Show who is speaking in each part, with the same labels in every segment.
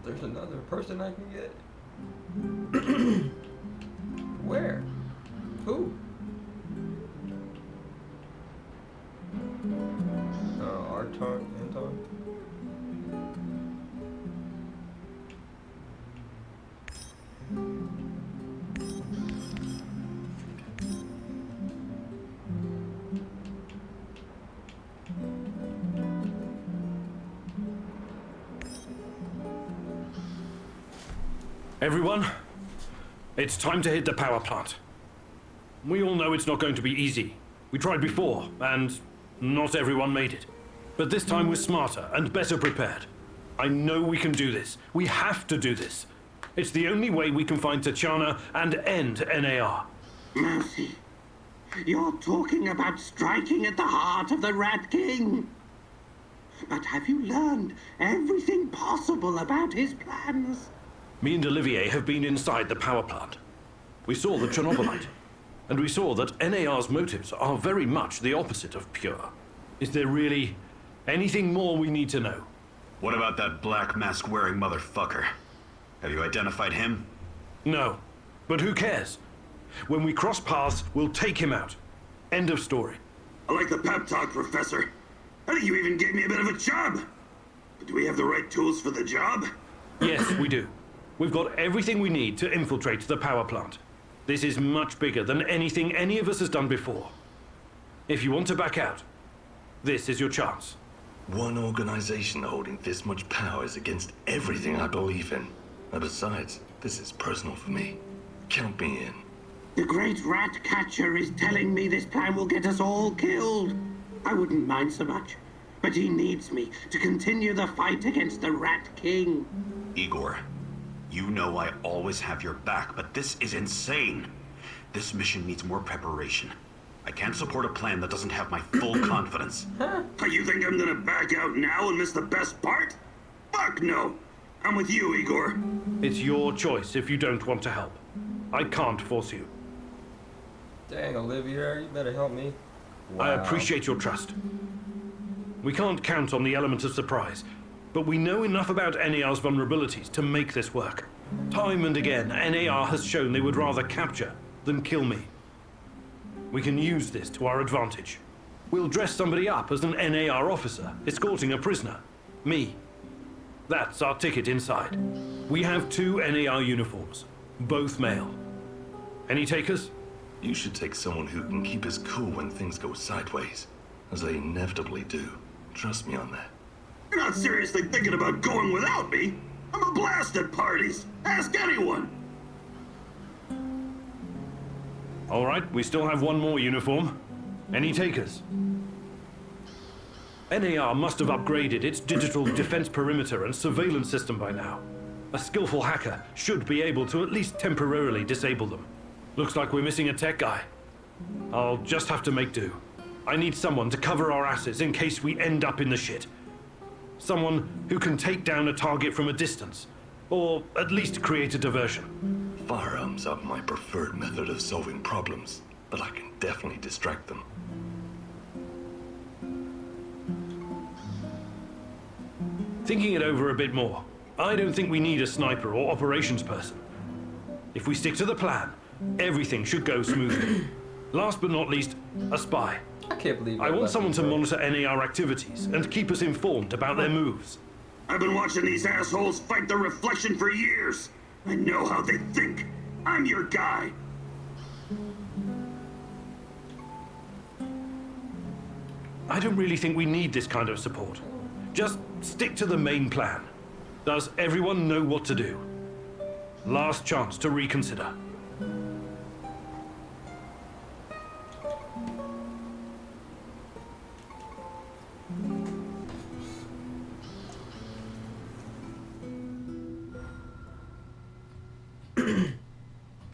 Speaker 1: There's another person I can get? Where? Who? Anton?
Speaker 2: Everyone, it's time to hit the power plant. We all know it's not going to be easy. We tried before, and not everyone made it. But this time we're smarter and better prepared. I know we can do this. We have to do this. It's the only way we can find Tatiana and end NAR.
Speaker 3: Mercy, you're talking about striking at the heart of the Rat King. But have you learned everything possible about his plans?
Speaker 2: Me and Olivier have been inside the power plant. We saw the Chernobylite, and we saw that NAR's motives are very much the opposite of pure. Is there really anything more we need to know?
Speaker 4: What about that black mask-wearing motherfucker? Have you identified him?
Speaker 2: No, but who cares? When we cross paths, we'll take him out. End of story.
Speaker 3: I like the pep talk, Professor. I think you even gave me a bit of a job. But do we have the right tools for the job?
Speaker 2: Yes, we do. We've got everything we need to infiltrate the power plant. This is much bigger than anything any of us has done before. If you want to back out, this is your chance.
Speaker 5: One organization holding this much power is against everything I believe in. And besides, this is personal for me. Count me in.
Speaker 3: The great rat catcher is telling me this plan will get us all killed. I wouldn't mind so much, but he needs me to continue the fight against the Rat King.
Speaker 4: Igor, you know I always have your back, but this is insane. This mission needs more preparation. I can't support a plan that doesn't have my full confidence.
Speaker 3: You think I'm gonna back out now and miss the best part? Fuck no! I'm with you, Igor.
Speaker 2: It's your choice if you don't want to help. I can't force you.
Speaker 1: Dang, Olivier, you better help me. Wow.
Speaker 2: I appreciate your trust. We can't count on the element of surprise, but we know enough about NAR's vulnerabilities to make this work. Time and again, NAR has shown they would rather capture than kill me. We can use this to our advantage. We'll dress somebody up as an NAR officer, escorting a prisoner. Me. That's our ticket inside. We have 2 NAR uniforms, both male. Any takers?
Speaker 5: You should take someone who can keep his cool when things go sideways, as they inevitably do. Trust me on that.
Speaker 3: You're not seriously thinking about going without me? I'm a blast at parties. Ask anyone.
Speaker 2: All right, we still have 1 more uniform. Any takers? NAR must have upgraded its digital defense perimeter and surveillance system by now. A skillful hacker should be able to at least temporarily disable them. Looks like we're missing a tech guy. I'll just have to make do. I need someone to cover our asses in case we end up in the shit. Someone who can take down a target from a distance, or at least create a diversion.
Speaker 5: Firearms are my preferred method of solving problems, but I can definitely distract them.
Speaker 2: Thinking it over a bit more, I don't think we need a sniper or operations person. If we stick to the plan, everything should go smoothly. Last but not least, a spy.
Speaker 1: I can't believe
Speaker 2: I want someone to
Speaker 1: bro.
Speaker 2: monitor NAR activities and keep us informed about their moves.
Speaker 3: I've been watching these assholes fight the reflection for years. I know how they think. I'm your guy.
Speaker 2: I don't really think we need this kind of support. Just stick to the main plan. Does everyone know what to do? Last chance to reconsider.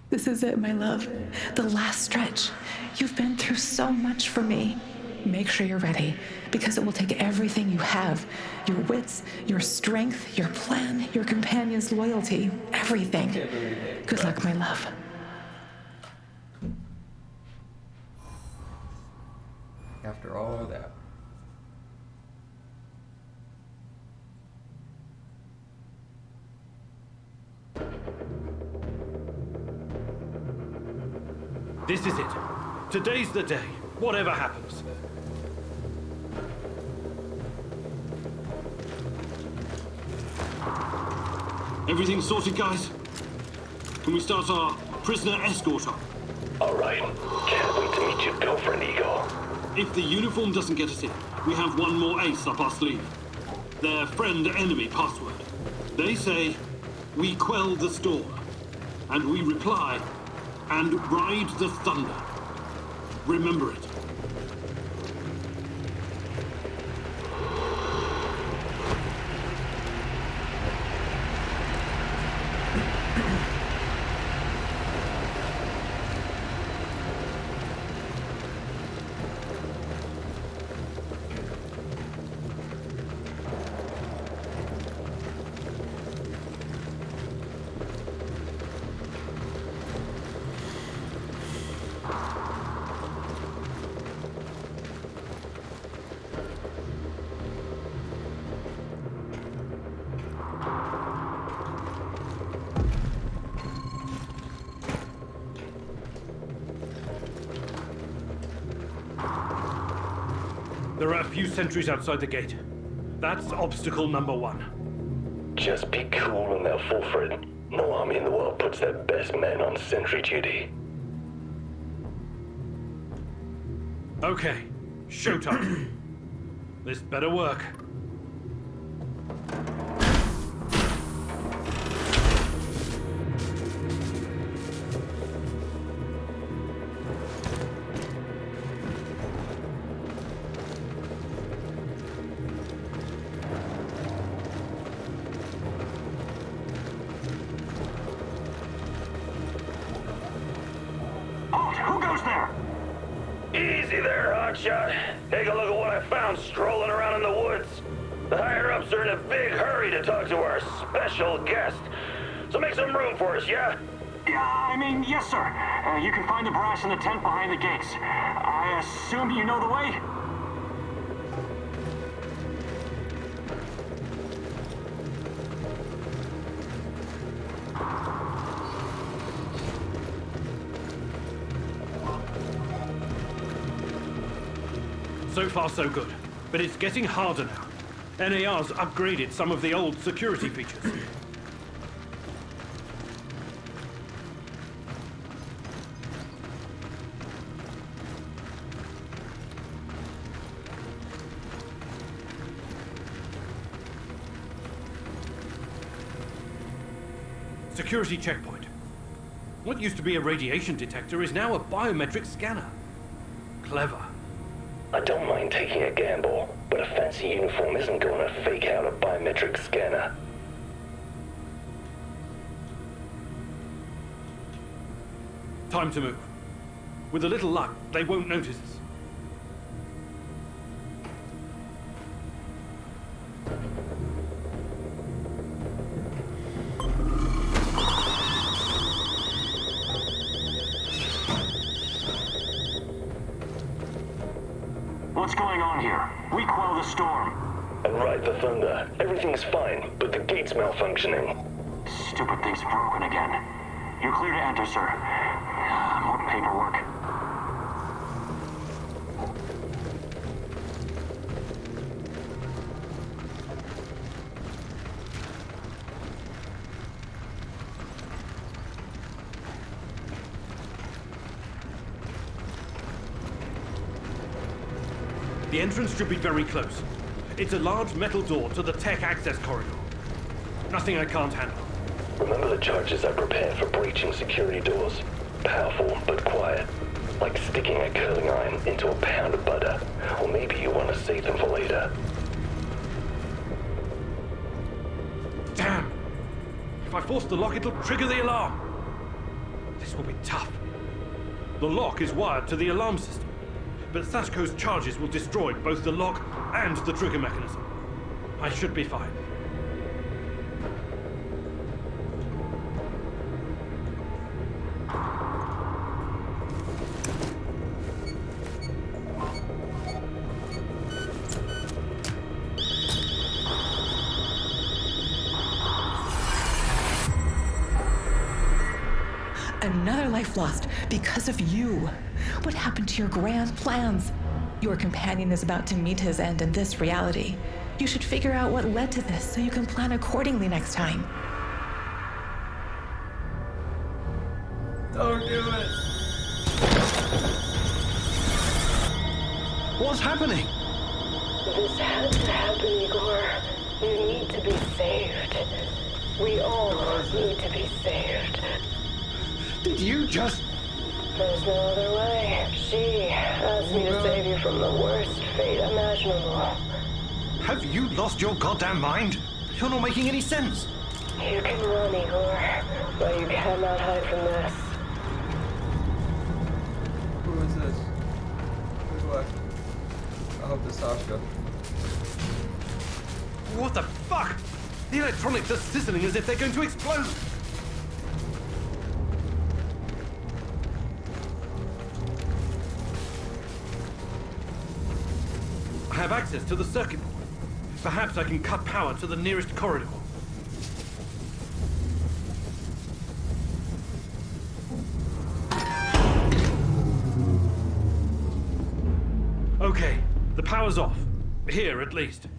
Speaker 6: This is it, my love. The last stretch. You've been through so much for me. Make sure you're ready, because it will take everything you have. Your wits, your strength, your plan, your companion's loyalty, everything. Good luck, my love.
Speaker 1: After all that.
Speaker 2: This is it. Today's the day, whatever happens.
Speaker 7: Everything sorted, guys? Can we start our prisoner escort up?
Speaker 5: All right. Can't wait to meet your girlfriend, Eagle.
Speaker 7: If the uniform doesn't get us in, we have one more ace up our sleeve. Their friend-enemy password. They say, we quell the storm. And we reply, and ride the thunder. Remember it.
Speaker 2: There are a few sentries outside the gate. That's obstacle number one.
Speaker 5: Just be cool and they'll fall for it. No army in the world puts their best men on sentry duty.
Speaker 2: Okay, showtime. This better work.
Speaker 3: Who goes there?
Speaker 8: Easy there, hotshot. Take a look at what I found strolling around in the woods. The higher-ups are in a big hurry to talk to our special guest. So make some room for us, yeah?
Speaker 3: Yes, sir. You can find the brass in the tent behind the gates. I assume you know the way?
Speaker 2: So far, so good. But it's getting harder now. NAR's upgraded some of the old security features. Security checkpoint. What used to be a radiation detector is now a biometric scanner. Clever.
Speaker 5: I don't mind taking a gamble, but a fancy uniform isn't going to fake out a biometric scanner.
Speaker 2: Time to move. With a little luck, they won't notice us.
Speaker 8: around here. We quell the storm. And ride the thunder. Everything's fine, but the gate's malfunctioning. Stupid thing's broken again. You're clear to enter, sir. More paperwork.
Speaker 2: The entrance should be very close. It's a large metal door to the tech access corridor. Nothing I can't handle.
Speaker 8: Remember the charges I prepared for breaching security doors? Powerful, but quiet. Like sticking a curling iron into a pound of butter. Or maybe you want to save them for later.
Speaker 2: Damn! If I force the lock, it'll trigger the alarm. This will be tough. The lock is wired to the alarm system, but Sachko's charges will destroy both the lock and the trigger mechanism. I should be fine.
Speaker 6: Another life lost because of you. What happened to your grand plans? Your companion is about to meet his end in this reality. You should figure out what led to this so you can plan accordingly next time.
Speaker 1: Don't do it.
Speaker 2: What's happening?
Speaker 9: This had to happen, Igor. You need to be saved. We all need to be saved.
Speaker 2: Did you just...
Speaker 9: There's no other way. She asked me to save you from the worst fate imaginable.
Speaker 2: Have you lost your goddamn mind? You're not making any sense.
Speaker 9: You can run, Igor, but you cannot hide from this.
Speaker 1: Who is this? Who's what? I hope it's Sasha.
Speaker 2: What the fuck? The electronics are sizzling as if they're going to explode. I have access to the circuit board. Perhaps I can cut power to the nearest corridor. Okay, the power's off. Here, at least.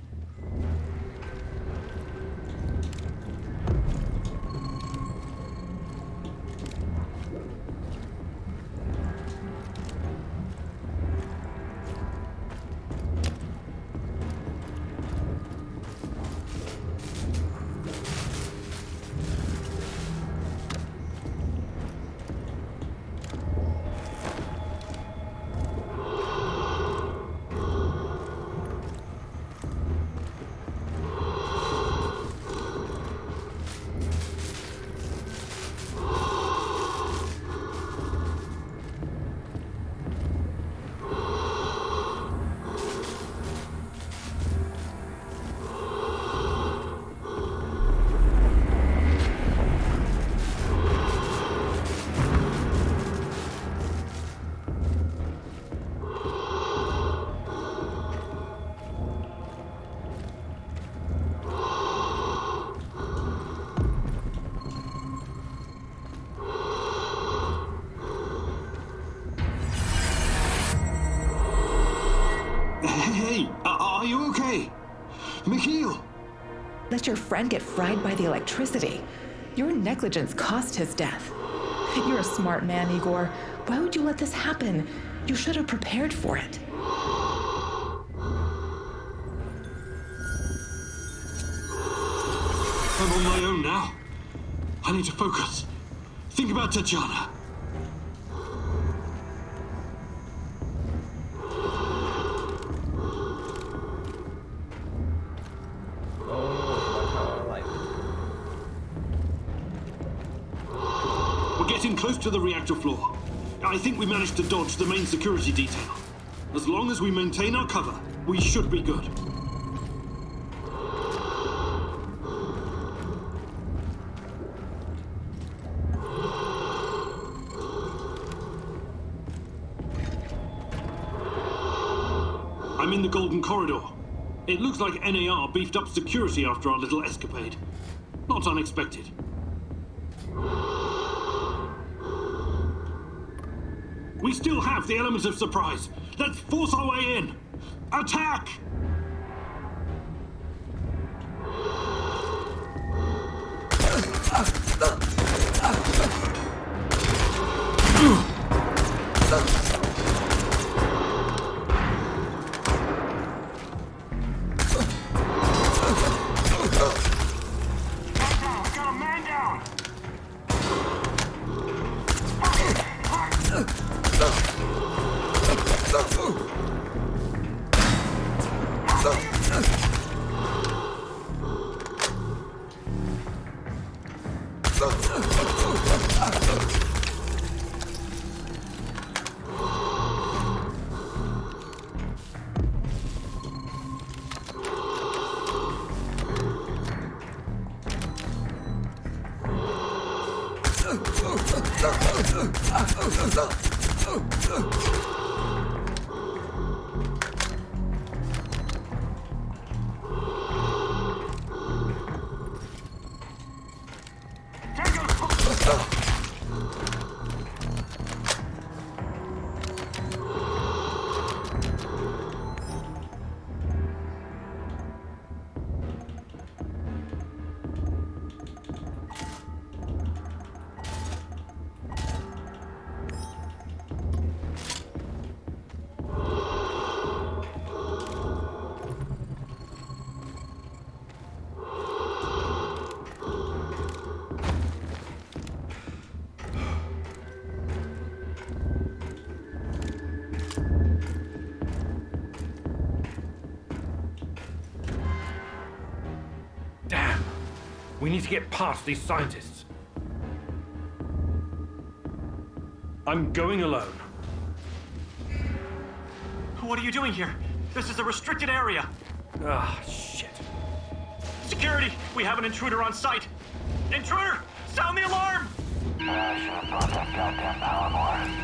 Speaker 7: Hey, are you okay? Mikhail!
Speaker 6: Let your friend get fried by the electricity. Your negligence cost his death. You're a smart man, Igor. Why would you let this happen? You should have prepared for it.
Speaker 7: I'm on my own now. I need to focus. Think about Tatjana. We're getting close to the reactor floor. I think we managed to dodge the main security detail. As long as we maintain our cover, we should be good. I'm in the golden open corridor. It looks like NAR beefed up security after our little escapade. Not unexpected. We still have the element of surprise. Let's force our way in. Attack!
Speaker 2: We need to get past these scientists. I'm going alone.
Speaker 4: What are you doing here? This is a restricted area.
Speaker 2: Ah, shit.
Speaker 4: Security! We have an intruder on site! Intruder! Sound the alarm!
Speaker 8: I should have brought that goddamn power more.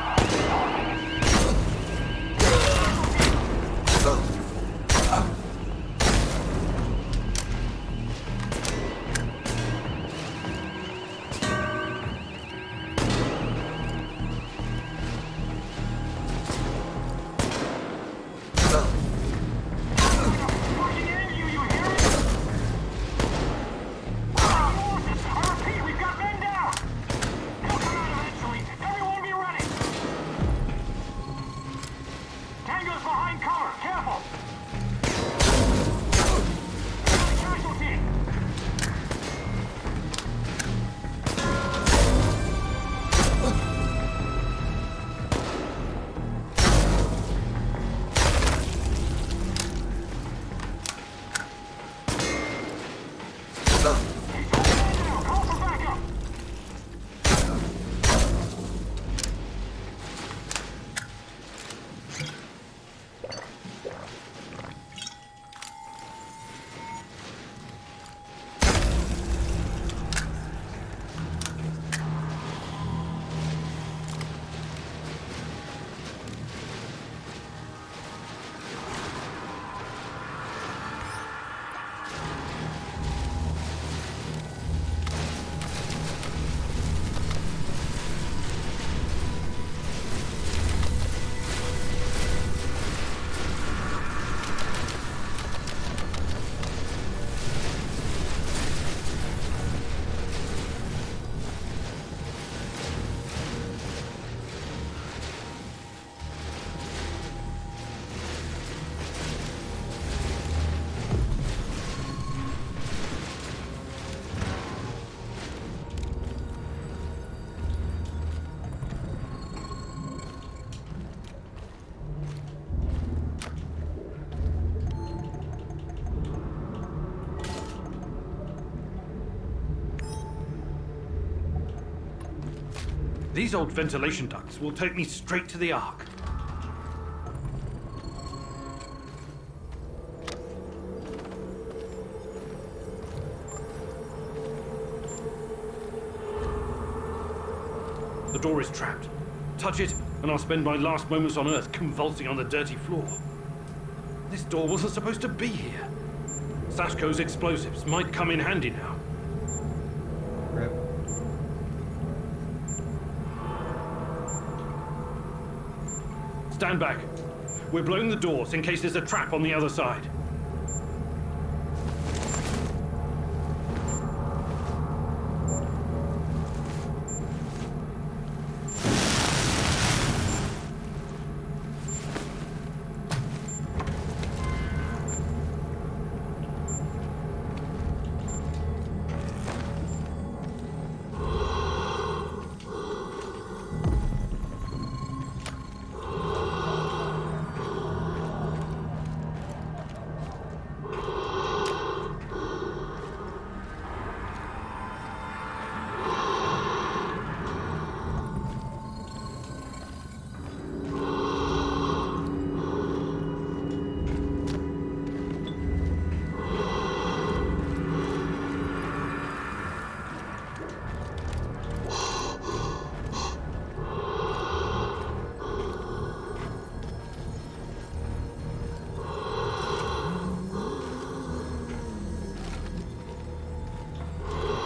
Speaker 2: These old ventilation ducts will take me straight to the Ark. The door is trapped. Touch it, and I'll spend my last moments on Earth convulsing on the dirty floor. This door wasn't supposed to be here. Sashko's explosives might come in handy now.
Speaker 1: Rip.
Speaker 2: Stand back. We're blowing the doors in case there's a trap on the other side.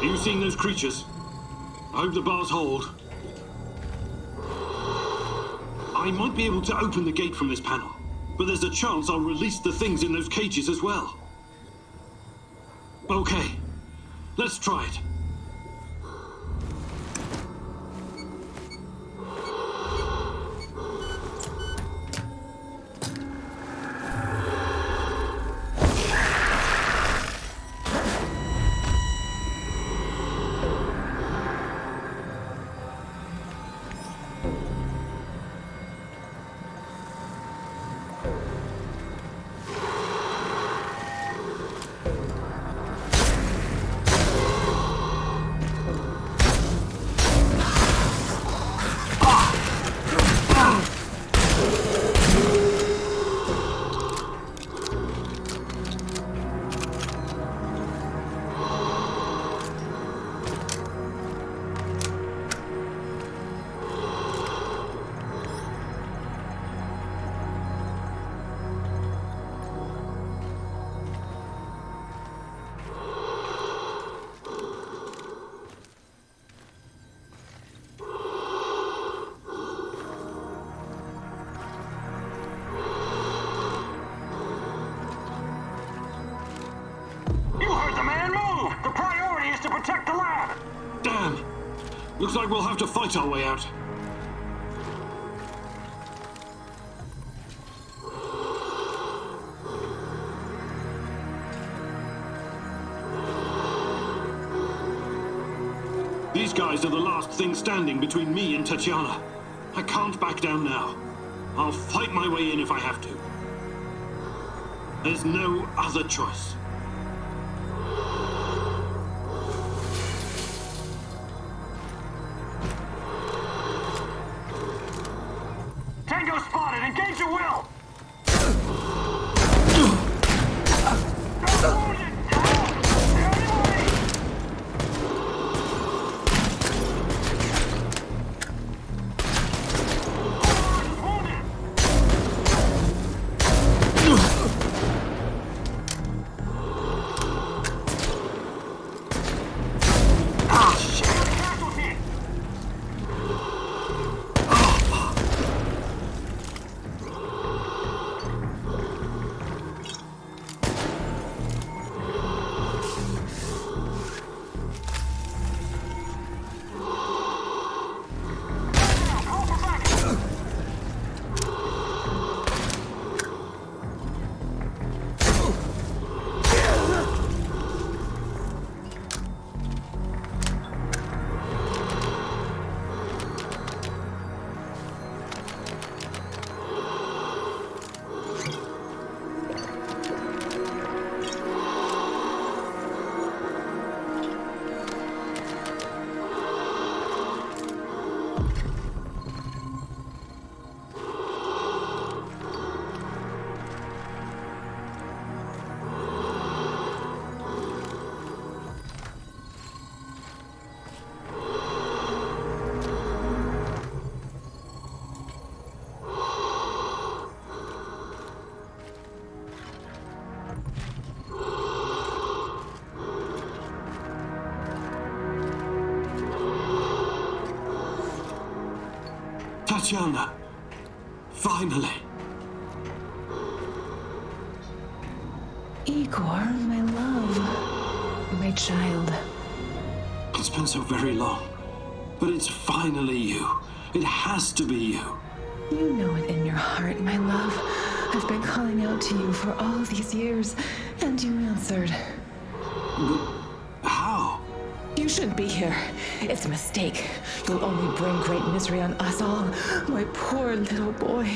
Speaker 7: Are you seeing those creatures? I hope the bars hold. I might be able to open the gate from this panel, but there's a chance I'll release the things in those cages as well. Okay, let's try it.
Speaker 8: Protect the lab!
Speaker 7: Damn! Looks like we'll have to fight our way out. These guys are the last thing standing between me and Tatiana. I can't back down now. I'll fight my way in if I have to. There's no other choice.
Speaker 8: Tango spotted! Engage your will!
Speaker 7: Tatiana! Finally!
Speaker 6: Igor, my love. My child.
Speaker 7: It's been so very long. But it's finally you. It has to be you.
Speaker 6: You know it in your heart, my love. I've been calling out to you for all these years, and you answered.
Speaker 7: But how?
Speaker 6: You shouldn't be here. It's a mistake. You'll only bring great misery on us all. My poor little boy.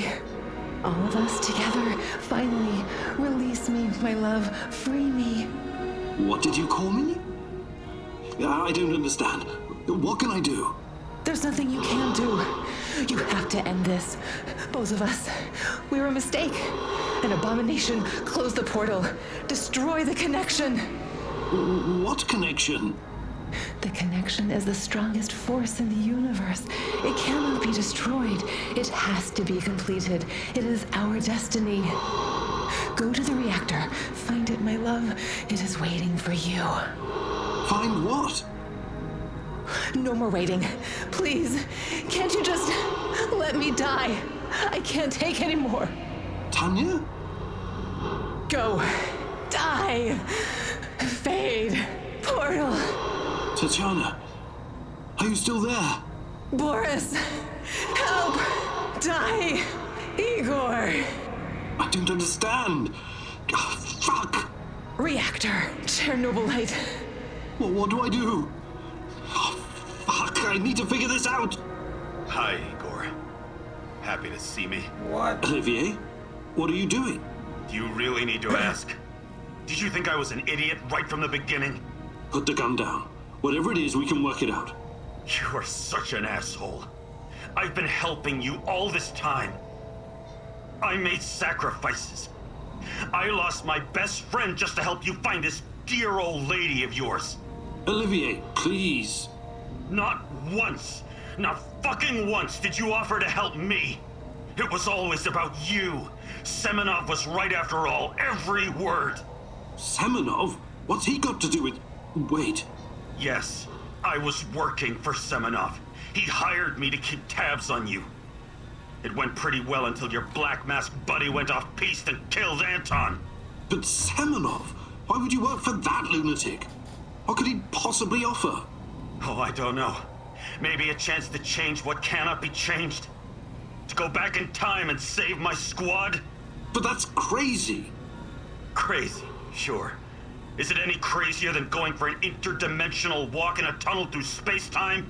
Speaker 6: All of us together, finally, release me, my love. Free me.
Speaker 7: What did you call me? I don't understand. What can I do?
Speaker 6: There's nothing you can do. You have to end this. Both of us. We're a mistake. An abomination. Close the portal. Destroy the connection.
Speaker 7: What connection?
Speaker 6: The connection is the strongest force in the universe. It cannot be destroyed. It has to be completed. It is our destiny. Go to the reactor. Find it, my love. It is waiting for you.
Speaker 7: Find what?
Speaker 6: No more waiting. Please, can't you just let me die? I can't take any more.
Speaker 7: Tanya?
Speaker 6: Go. Die. Fade. Portal.
Speaker 7: Tatiana, are you still there?
Speaker 6: Boris, help. Die. Igor.
Speaker 7: I don't understand. Fuck.
Speaker 6: Reactor. Chernobylite.
Speaker 7: Well, what do I do? Fuck, I need to figure this out.
Speaker 4: Hi, Igor. Happy to see me.
Speaker 1: What?
Speaker 7: Olivier, what are you doing?
Speaker 4: Do you really need to ask? Did you think I was an idiot right from the beginning?
Speaker 7: Put the gun down. Whatever it is, we can work it out.
Speaker 4: You are such an asshole. I've been helping you all this time. I made sacrifices. I lost my best friend just to help you find this dear old lady of yours.
Speaker 7: Olivier, please.
Speaker 4: Not once, not fucking once did you offer to help me. It was always about you. Semenov was right after all, every word.
Speaker 7: Semenov? What's he got to do with... Wait.
Speaker 4: Yes, I was working for Semenov. He hired me to keep tabs on you. It went pretty well until your black masked buddy went off piste and killed Anton.
Speaker 7: But Semenov? Why would you work for that lunatic? What could he possibly offer?
Speaker 4: Oh, I don't know. Maybe a chance to change what cannot be changed. To go back in time and save my squad?
Speaker 7: But that's crazy.
Speaker 4: Crazy, sure. Is it any crazier than going for an interdimensional walk in a tunnel through space-time?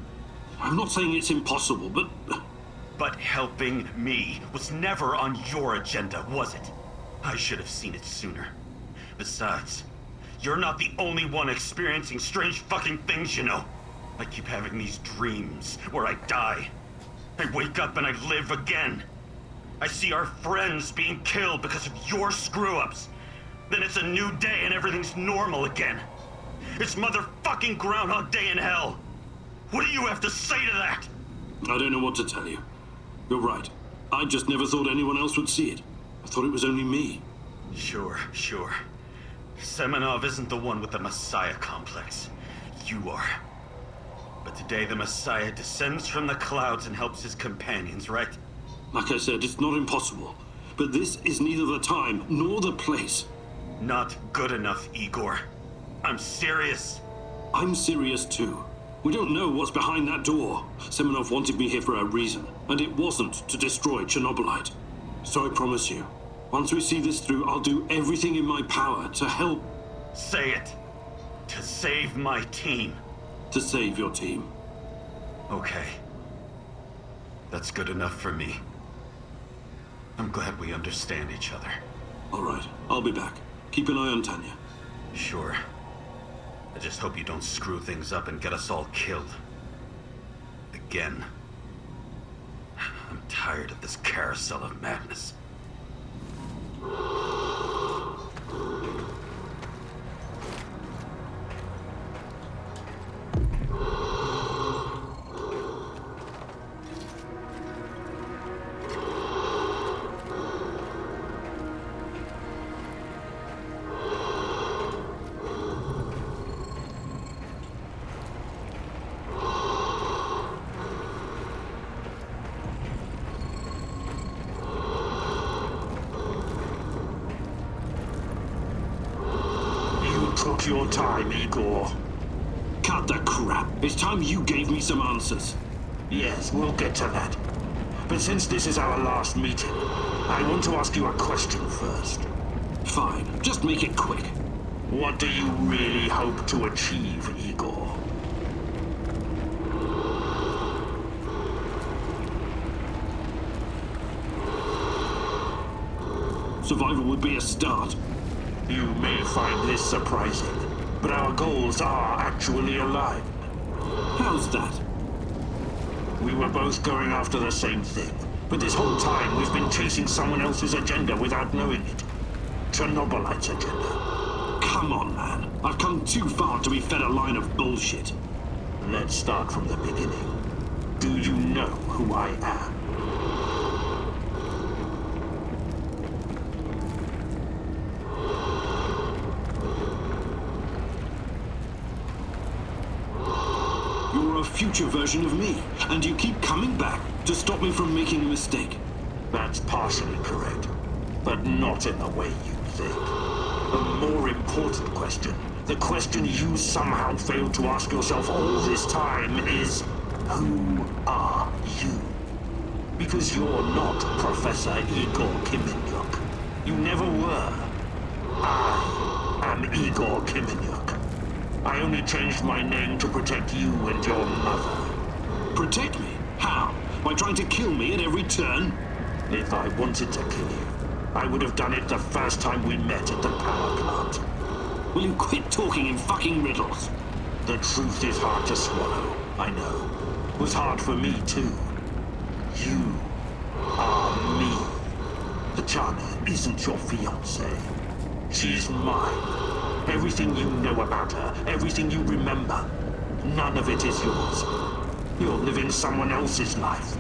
Speaker 7: I'm not saying it's impossible, but...
Speaker 4: But helping me was never on your agenda, was it? I should have seen it sooner. Besides, you're not the only one experiencing strange fucking things, you know. I keep having these dreams where I die. I wake up and I live again. I see our friends being killed because of your screw-ups. Then it's a new day and everything's normal again. It's motherfucking Groundhog Day in hell. What do you have to say to that?
Speaker 7: I don't know what to tell you. You're right. I just never thought anyone else would see it. I thought it was only me.
Speaker 4: Sure. Semenov isn't the one with the Messiah complex. You are. But today the Messiah descends from the clouds and helps his companions, right?
Speaker 7: Like I said, it's not impossible. But this is neither the time nor the place.
Speaker 4: Not good enough, Igor. I'm serious.
Speaker 7: I'm serious too. We don't know what's behind that door. Semenov wanted me here for a reason, and it wasn't to destroy Chernobylite. So I promise you, once we see this through, I'll do everything in my power to help...
Speaker 4: Say it. To save my team.
Speaker 7: To save your team.
Speaker 4: Okay. That's good enough for me. I'm glad we understand each other.
Speaker 7: All right, I'll be back. Keep an eye on Tanya.
Speaker 4: Sure. I just hope you don't screw things up and get us all killed. Again. I'm tired of this carousel of madness.
Speaker 2: took your time, Igor.
Speaker 7: Cut the crap. It's time you gave me some answers.
Speaker 2: Yes, we'll get to that. But since this is our last meeting, I want to ask you a question first.
Speaker 7: Fine. Just make it quick.
Speaker 2: What do you really hope to achieve, Igor?
Speaker 7: Survival would be a start.
Speaker 2: You may find this surprising, but our goals are actually aligned.
Speaker 7: How's that?
Speaker 2: We were both going after the same thing, but this whole time we've been chasing someone else's agenda without knowing it. Chernobylite's agenda.
Speaker 7: Come on, man. I've come too far to be fed a line of bullshit.
Speaker 2: Let's start from the beginning. Do you know who I am?
Speaker 7: You're a future version of me, and you keep coming back to stop me from making a mistake.
Speaker 2: That's partially correct, but not in the way you think. The more important question, the question you somehow failed to ask yourself all this time is, who are you? Because you're not Professor Igor Kiminyuk. You never were. I am Igor Kiminyuk. I only changed my name to protect you and your mother.
Speaker 7: Protect me? How? By trying to kill me at every turn?
Speaker 2: If I wanted to kill you, I would have done it the first time we met at the power plant.
Speaker 7: Will you quit talking in fucking riddles?
Speaker 2: The truth is hard to swallow, I know. It was hard for me too. You are me. Tatiana isn't your fiancée. She's mine. Everything you know about her, everything you remember, none of it is yours. You're living someone else's life.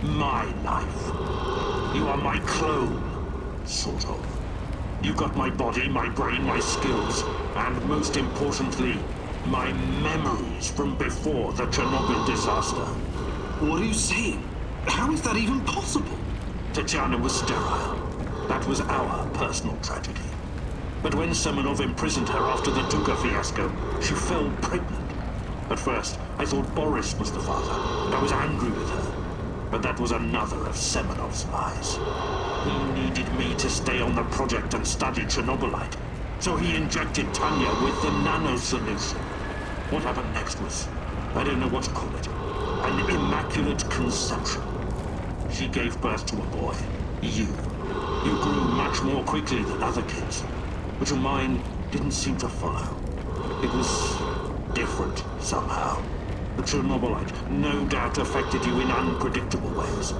Speaker 2: My life. You are my clone, sort of. You got my body, my brain, my skills, and most importantly, my memories from before the Chernobyl disaster.
Speaker 7: What are you saying? How is that even possible?
Speaker 2: Tatiana was sterile. That was our personal tragedy. But when Semenov imprisoned her after the Duka fiasco, she fell pregnant. At first, I thought Boris was the father, and I was angry with her. But that was another of Semenov's lies. He needed me to stay on the project and study Chernobylite, so he injected Tanya with the nano solution. What happened next was, I don't know what to call it, an immaculate conception. She gave birth to a boy, you. You grew much more quickly than other kids, but your mind didn't seem to follow. It was different somehow. The Chernobylite no doubt affected you in unpredictable ways.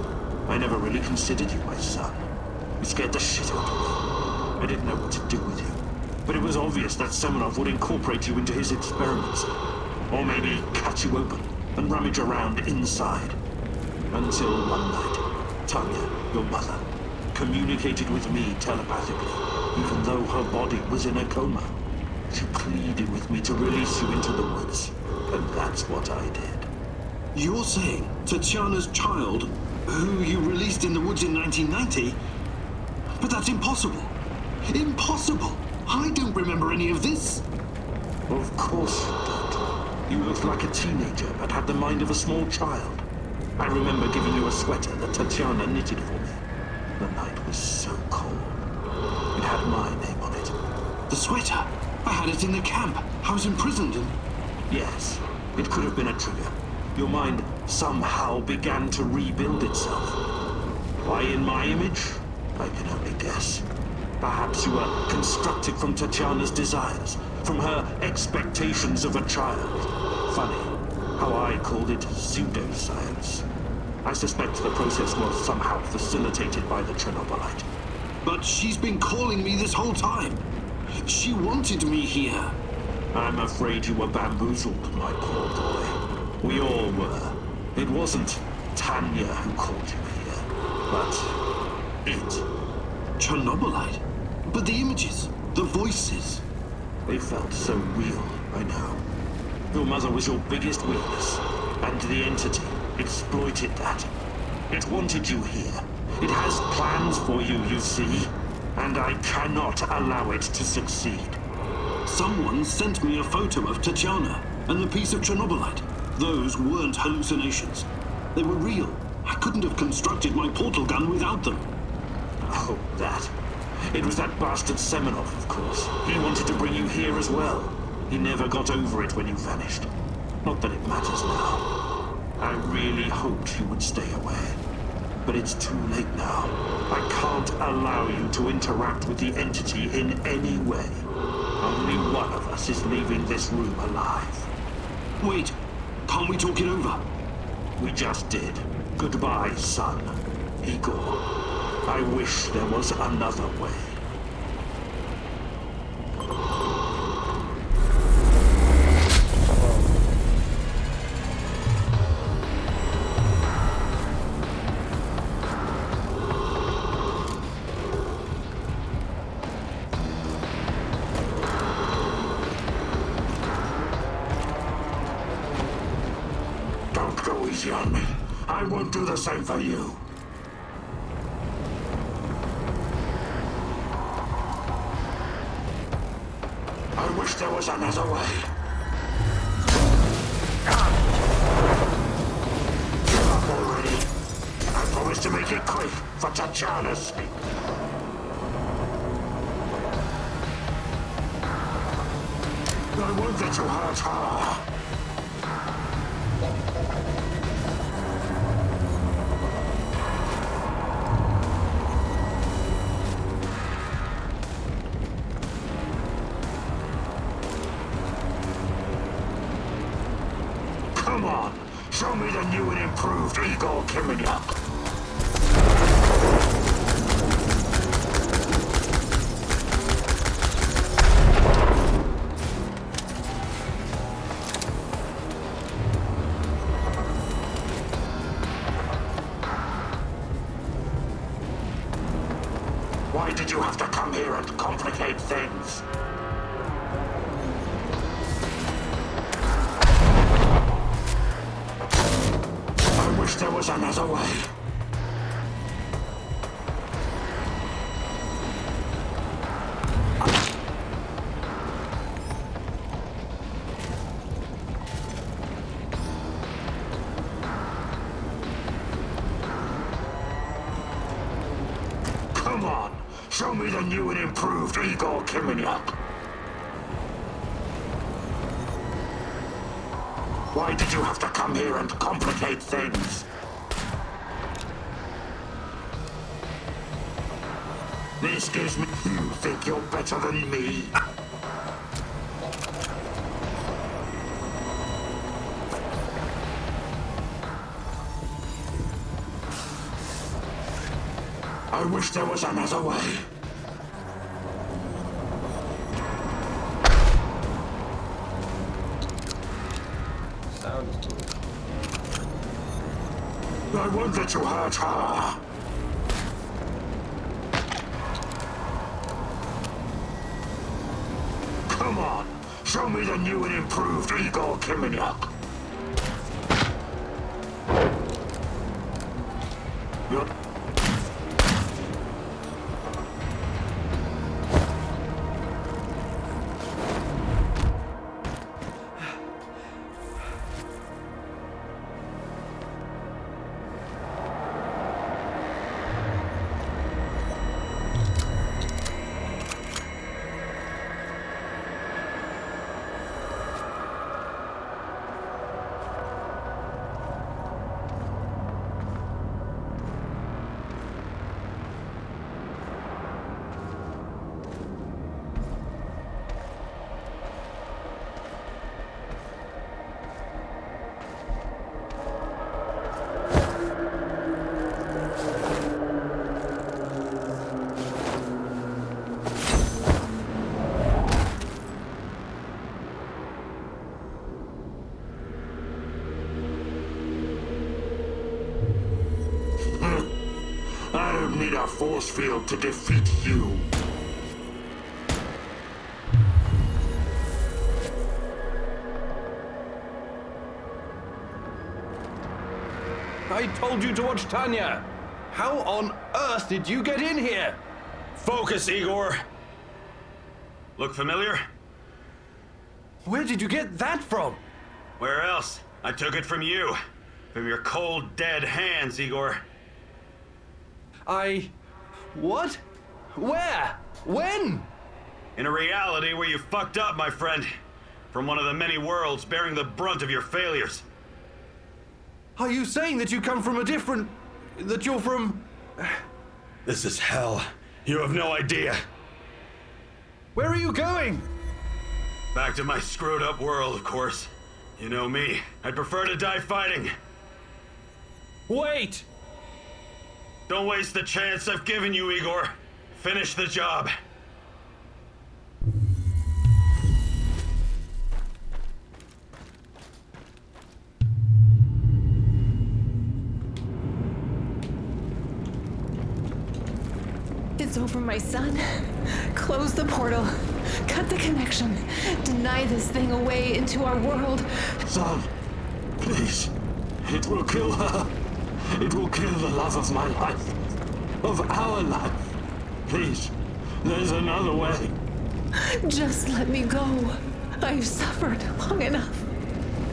Speaker 2: I never really considered you my son. You scared the shit out of me. I didn't know what to do with you. But it was obvious that Semenov would incorporate you into his experiments. Or maybe cut you open and rummage around inside. Until one night, Tanya, your mother, communicated with me telepathically, even though her body was in a coma. She pleaded with me to release you into the woods, and that's what I did.
Speaker 7: You're saying Tatiana's child, who you released in the woods in 1990? But that's impossible. Impossible! I don't remember any of this.
Speaker 2: Of course you don't. You looked like a teenager, but had the mind of a small child. I remember giving you a sweater that Tatiana knitted for me. The night was so cold. It had my name on it.
Speaker 7: The sweater? I had it in the camp. I was imprisoned and...
Speaker 2: Yes, it could have been a trigger. Your mind somehow began to rebuild itself. Why in my image? I can only guess. Perhaps you were constructed from Tatiana's desires, from her expectations of a child. Funny how I called it pseudoscience. I suspect the process was somehow facilitated by the Chernobylite.
Speaker 7: But she's been calling me this whole time. She wanted me here.
Speaker 2: I'm afraid you were bamboozled, my poor boy. We all were. It wasn't Tanya who called you here, but it.
Speaker 7: Chernobylite? But the images, the voices.
Speaker 2: They felt so real, I know. Your mother was your biggest weakness, and the entity exploited that. It wanted you here. It has plans for you, you see, and I cannot allow it to succeed.
Speaker 7: Someone sent me a photo of Tatiana and the piece of Chernobylite. Those weren't hallucinations. They were real. I couldn't have constructed my portal gun without them.
Speaker 10: Oh, that. It was that bastard Semenov, of course. He wanted to bring you here as well. He never got over it when you vanished. Not that it matters now. I really hoped you would stay away. But it's too late now. I can't allow you to interact with the entity in any way. Only one of us is leaving this room alive.
Speaker 7: Wait, can't we talk it over?
Speaker 10: We just did. Goodbye, son. Igor. I wish there was another way. Don't go easy on me. I won't do the same for you. I wish there was another way. Give up already. I promise to make it quick for Tatiana's sake. I won't let you hurt her. Come on, show me the new and improved Igor Kiminyak. Why did you have to come here and complicate things? I wish there was another way. Come on, show me the new and improved Igor Kiminyak. Why did you have to come here and complicate things? This gives me... You think you're better than me? I wish there was another way.
Speaker 1: Sounds cool.
Speaker 10: I won't let you hurt her. Come on, show me the new and improved Igor Kiminyak. You're... I don't need a force field to defeat you.
Speaker 2: I told you to watch Tanya. How on earth did you get in here? Focus, Igor.
Speaker 4: Look familiar?
Speaker 2: Where did you get that from?
Speaker 4: Where else? I took it from you. From your cold, dead hands, Igor.
Speaker 2: What? Where? When?
Speaker 4: In a reality where you fucked up, my friend. From one of the many worlds bearing the brunt of your failures.
Speaker 2: Are you saying that you come from a different... that you're from...
Speaker 4: This is hell. You have no idea.
Speaker 2: Where are you going?
Speaker 4: Back to my screwed up world, of course. You know me. I'd prefer to die fighting.
Speaker 2: Wait!
Speaker 4: Don't waste the chance I've given you, Igor. Finish the job.
Speaker 6: It's over, my son. Close the portal. Cut the connection. Deny this thing away into our world.
Speaker 10: Son, please. It will kill her. It will kill the love of my life. Of our life. Please. There's another way.
Speaker 6: Just let me go. I've suffered long enough.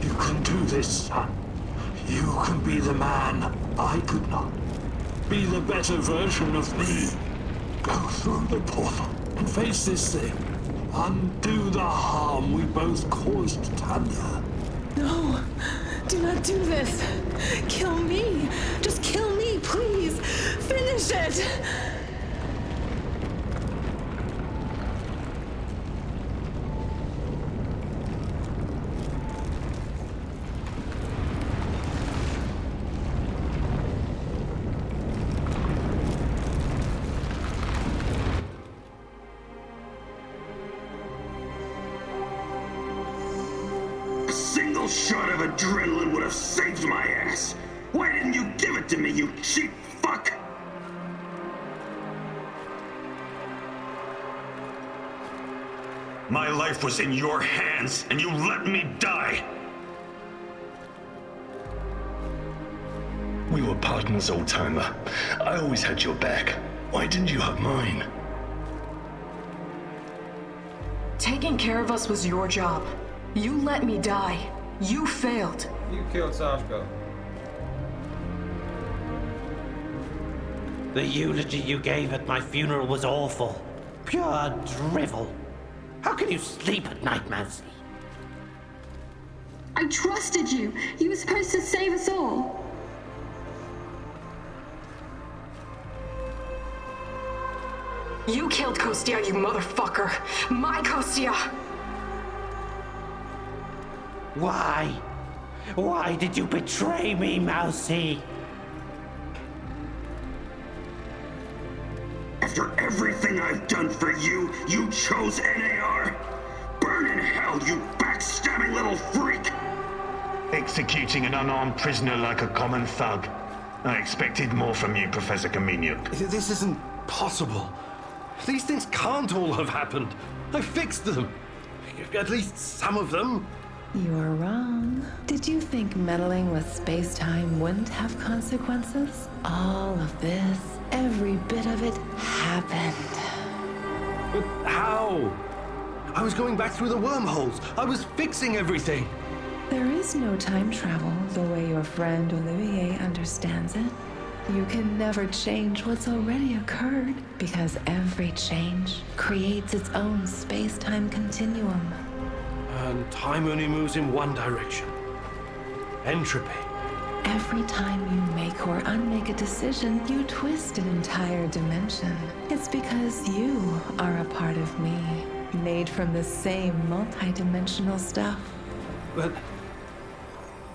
Speaker 10: You can do this, son. You can be the man I could not. Be the better version of me. Go through the portal and face this thing. Undo the harm we both caused Tanya.
Speaker 6: No, do not do this. Kill me. Just kill me, please. Finish it.
Speaker 3: A single shot of adrenaline would have saved my ass. Why didn't you give it to me, you cheap fuck?
Speaker 4: My life was in your hands, and you let me die.
Speaker 5: We were partners, old-timer. I always had your back. Why didn't you have mine?
Speaker 11: Taking care of us was your job. You let me die. You failed.
Speaker 1: You killed Sashka.
Speaker 12: The eulogy you gave at my funeral was awful. Pure drivel. How can you sleep at night, Mancy?
Speaker 13: I trusted you. You were supposed to save us all.
Speaker 11: You killed Kostya, you motherfucker. My Kostya.
Speaker 12: Why? Why did you betray me, Mousy?
Speaker 3: After everything I've done for you, you chose NAR? Burn in hell, you backstabbing little freak!
Speaker 10: Executing an unarmed prisoner like a common thug. I expected more from you, Professor Kamenyuk.
Speaker 2: This isn't possible. These things can't all have happened. I fixed them. At least some of them.
Speaker 6: You're wrong. Did you think meddling with space-time wouldn't have consequences? All of this, every bit of it, happened.
Speaker 2: But how? I was going back through the wormholes. I was fixing everything.
Speaker 6: There is no time travel the way your friend Olivier understands it. You can never change what's already occurred, because every change creates its own space-time continuum.
Speaker 2: And time only moves in one direction. Entropy.
Speaker 6: Every time you make or unmake a decision, you twist an entire dimension. It's because you are a part of me, made from the same multidimensional stuff.
Speaker 2: But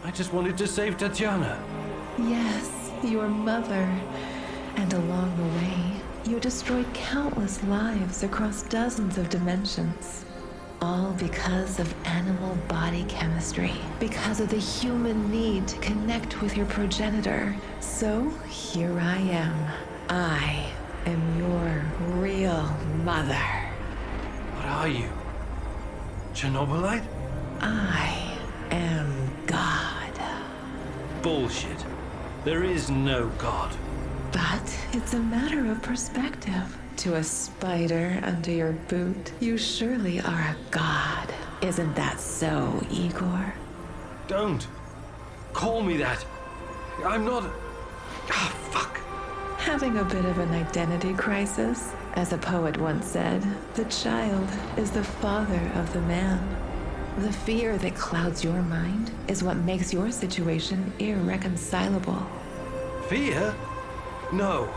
Speaker 2: I just wanted to save Tatiana.
Speaker 6: Yes, your mother. And along the way, you destroyed countless lives across dozens of dimensions. All because of animal body chemistry. Because of the human need to connect with your progenitor. So here I am. I am your real mother.
Speaker 2: What are you? Chernobylite?
Speaker 6: I am God.
Speaker 2: Bullshit. There is no God.
Speaker 6: But it's a matter of perspective. To a spider under your boot, you surely are a god. Isn't that so, Igor?
Speaker 2: Don't. Call me that. I'm not... Ah, fuck.
Speaker 6: Having a bit of an identity crisis? As a poet once said, the child is the father of the man. The fear that clouds your mind is what makes your situation irreconcilable.
Speaker 2: Fear? No.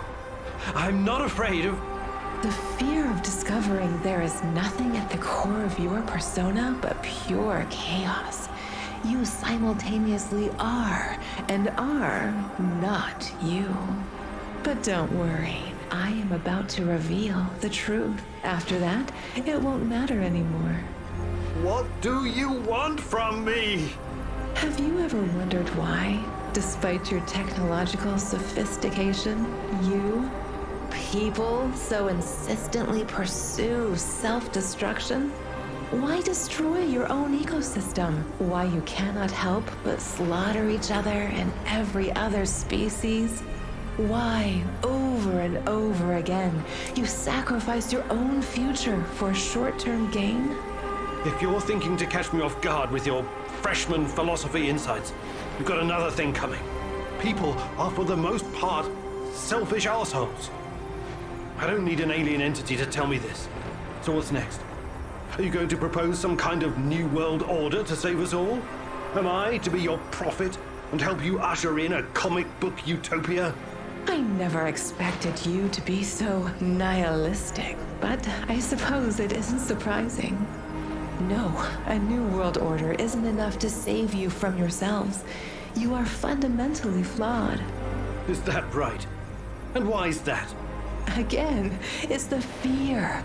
Speaker 2: I'm not afraid of...
Speaker 6: The fear of discovering there is nothing at the core of your persona but pure chaos. You simultaneously are and are not you. But don't worry, I am about to reveal the truth. After that, it won't matter anymore.
Speaker 2: What do you want from me?
Speaker 6: Have you ever wondered why, despite your technological sophistication, people so insistently pursue self-destruction? Why destroy your own ecosystem? Why you cannot help but slaughter each other and every other species? Why, over and over again, you sacrifice your own future for short-term gain?
Speaker 2: If you're thinking to catch me off guard with your freshman philosophy insights, you've got another thing coming. People are, for the most part, selfish assholes. I don't need an alien entity to tell me this. So what's next? Are you going to propose some kind of new world order to save us all? Am I to be your prophet and help you usher in a comic book utopia?
Speaker 6: I never expected you to be so nihilistic, but I suppose it isn't surprising. No, a new world order isn't enough to save you from yourselves. You are fundamentally flawed.
Speaker 2: Is that right? And why is that?
Speaker 6: Again, it's the fear.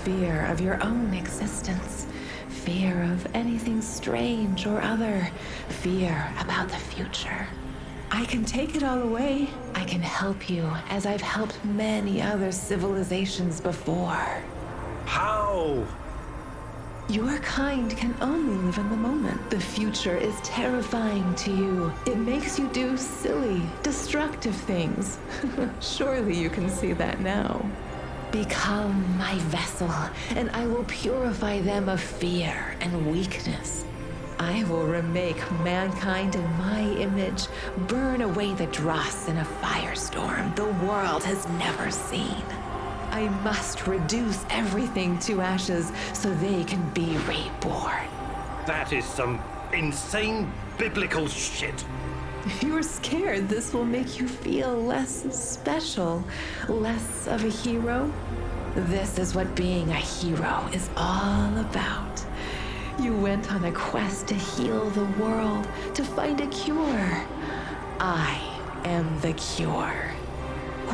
Speaker 6: Fear of your own existence. Fear of anything strange or other. Fear about the future. I can take it all away. I can help you, as I've helped many other civilizations before.
Speaker 2: How?
Speaker 6: Your kind can only live in the moment. The future is terrifying to you. It makes you do silly, destructive things. Surely you can see that now. Become my vessel, and I will purify them of fear and weakness. I will remake mankind in my image, burn away the dross in a firestorm the world has never seen. I must reduce everything to ashes so they can be reborn.
Speaker 2: That is some insane biblical shit.
Speaker 6: You're scared this will make you feel less special, less of a hero? This is what being a hero is all about. You went on a quest to heal the world, to find a cure. I am the cure.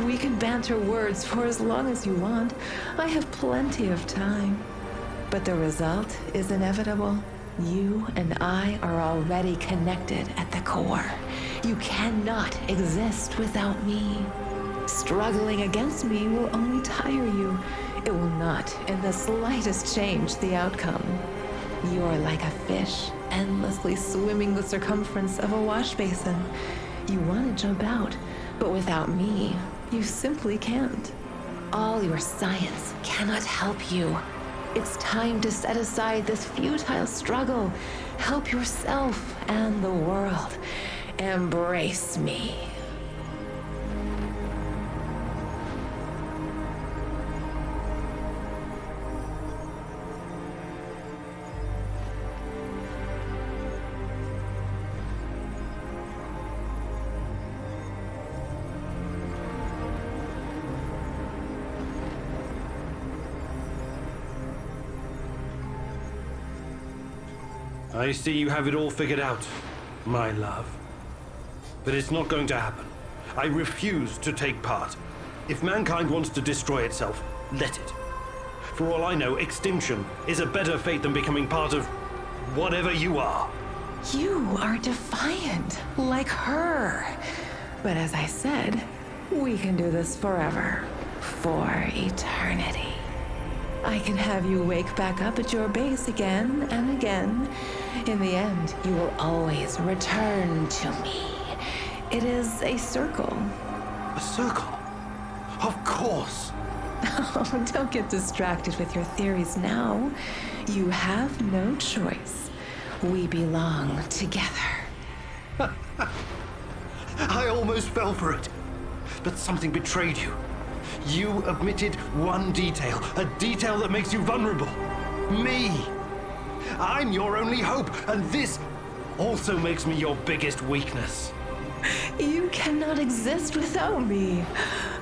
Speaker 6: We can banter words for as long as you want. I have plenty of time. But the result is inevitable. You and I are already connected at the core. You cannot exist without me. Struggling against me will only tire you. It will not in the slightest change the outcome. You're like a fish, endlessly swimming the circumference of a wash basin. You want to jump out, but without me, you simply can't. All your science cannot help you. It's time to set aside this futile struggle. Help yourself and the world. Embrace me.
Speaker 2: I see you have it all figured out, my love. But it's not going to happen. I refuse to take part. If mankind wants to destroy itself, let it. For all I know, extinction is a better fate than becoming part of whatever you are.
Speaker 6: You are defiant, like her. But as I said, we can do this forever. For eternity. I can have you wake back up at your base again and again. In the end, you will always return to me. It is a circle.
Speaker 2: A circle? Of course.
Speaker 6: Oh, don't get distracted with your theories now. You have no choice. We belong together.
Speaker 2: I almost fell for it. But something betrayed you. You omitted one detail, a detail that makes you vulnerable. Me. I'm your only hope, and this also makes me your biggest weakness.
Speaker 6: You cannot exist without me.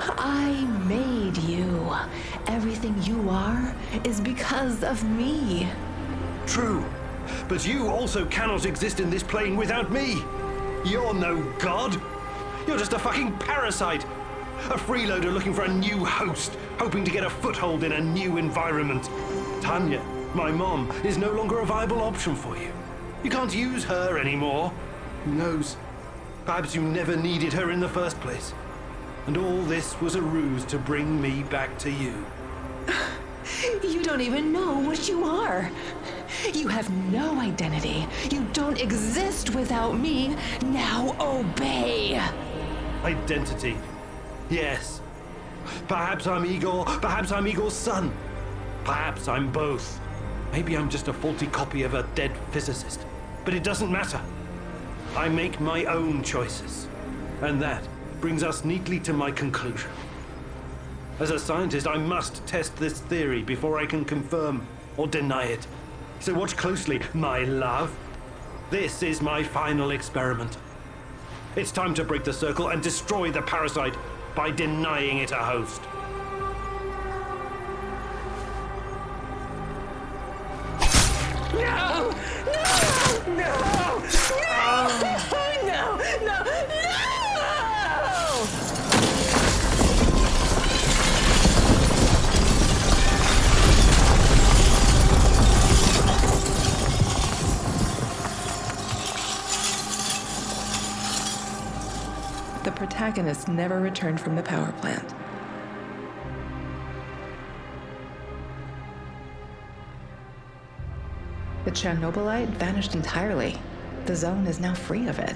Speaker 6: I made you. Everything you are is because of me.
Speaker 2: True, but you also cannot exist in this plane without me. You're no god. You're just a fucking parasite. A freeloader looking for a new host, hoping to get a foothold in a new environment. Tanya, my mom, is no longer a viable option for you. You can't use her anymore. Who knows? Perhaps you never needed her in the first place. And all this was a ruse to bring me back to you.
Speaker 6: You don't even know what you are. You have no identity. You don't exist without me. Now obey.
Speaker 2: Identity. Yes. Perhaps I'm Igor. Perhaps I'm Igor's son. Perhaps I'm both. Maybe I'm just a faulty copy of a dead physicist. But it doesn't matter. I make my own choices. And that brings us neatly to my conclusion. As a scientist, I must test this theory before I can confirm or deny it. So watch closely, my love. This is my final experiment. It's time to break the circle and destroy the parasite by denying it a host.
Speaker 6: No! No! No! No! No! No! No! The protagonist never returned from the power plant. The Chernobylite vanished entirely. The zone is now free of it.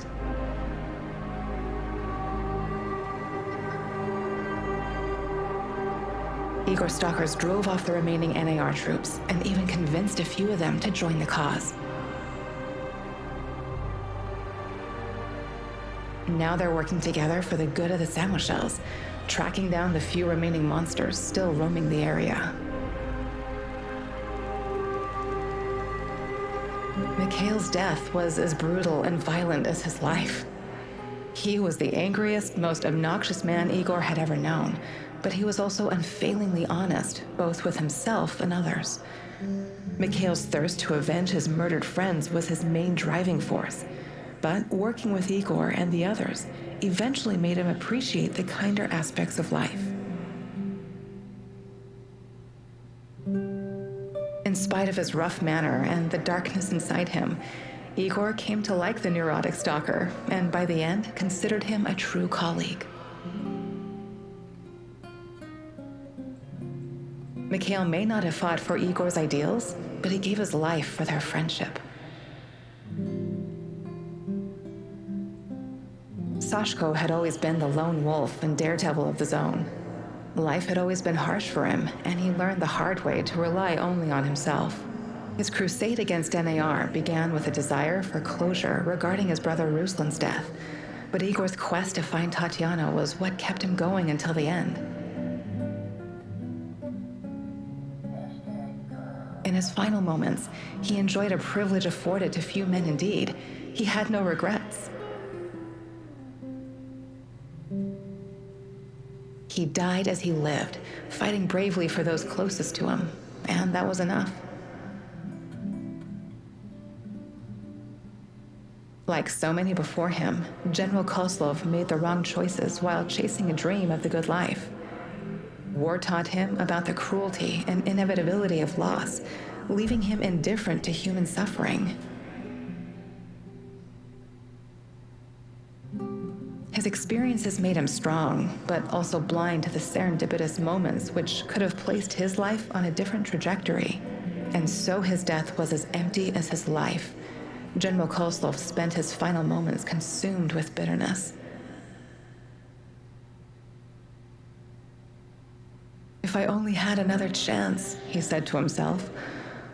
Speaker 6: Igor stalkers drove off the remaining NAR troops and even convinced a few of them to join the cause. Now they're working together for the good of the Samoshels, tracking down the few remaining monsters still roaming the area. Mikhail's death was as brutal and violent as his life. He was the angriest, most obnoxious man Igor had ever known, but he was also unfailingly honest, both with himself and others. Mikhail's thirst to avenge his murdered friends was his main driving force, but working with Igor and the others eventually made him appreciate the kinder aspects of life. In spite of his rough manner and the darkness inside him, Igor came to like the neurotic stalker, and by the end, considered him a true colleague. Mikhail may not have fought for Igor's ideals, but he gave his life for their friendship. Sashko had always been the lone wolf and daredevil of the zone. Life had always been harsh for him, and he learned the hard way to rely only on himself. His crusade against NAR began with a desire for closure regarding his brother Ruslan's death, but Igor's quest to find Tatiana was what kept him going until the end. In his final moments, he enjoyed a privilege afforded to few men indeed. He had no regrets. He died as he lived, fighting bravely for those closest to him, and that was enough. Like so many before him, General Kozlov made the wrong choices while chasing a dream of the good life. War taught him about the cruelty and inevitability of loss, leaving him indifferent to human suffering. His experiences made him strong, but also blind to the serendipitous moments which could have placed his life on a different trajectory. And so his death was as empty as his life. General Kozlov spent his final moments consumed with bitterness. If I only had another chance, he said to himself.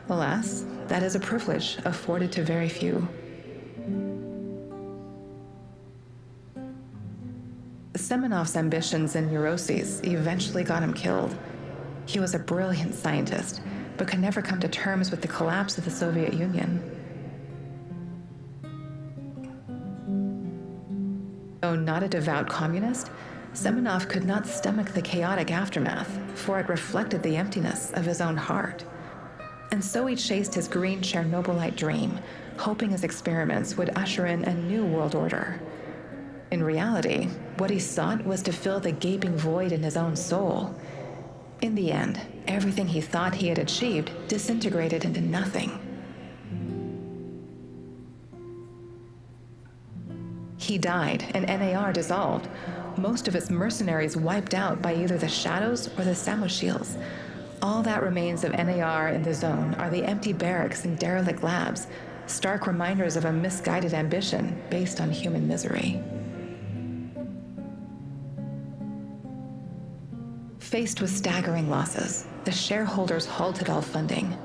Speaker 6: Alas, that is a privilege afforded to very few. Semenov's ambitions and neuroses eventually got him killed. He was a brilliant scientist, but could never come to terms with the collapse of the Soviet Union. Though not a devout communist, Semenov could not stomach the chaotic aftermath, for it reflected the emptiness of his own heart. And so he chased his green Chernobylite dream, hoping his experiments would usher in a new world order. In reality, what he sought was to fill the gaping void in his own soul. In the end, everything he thought he had achieved disintegrated into nothing. He died, and NAR dissolved, most of its mercenaries wiped out by either the Shadows or the Samoshils. All that remains of NAR in the zone are the empty barracks and derelict labs, stark reminders of a misguided ambition based on human misery. Faced with staggering losses, the shareholders halted all funding.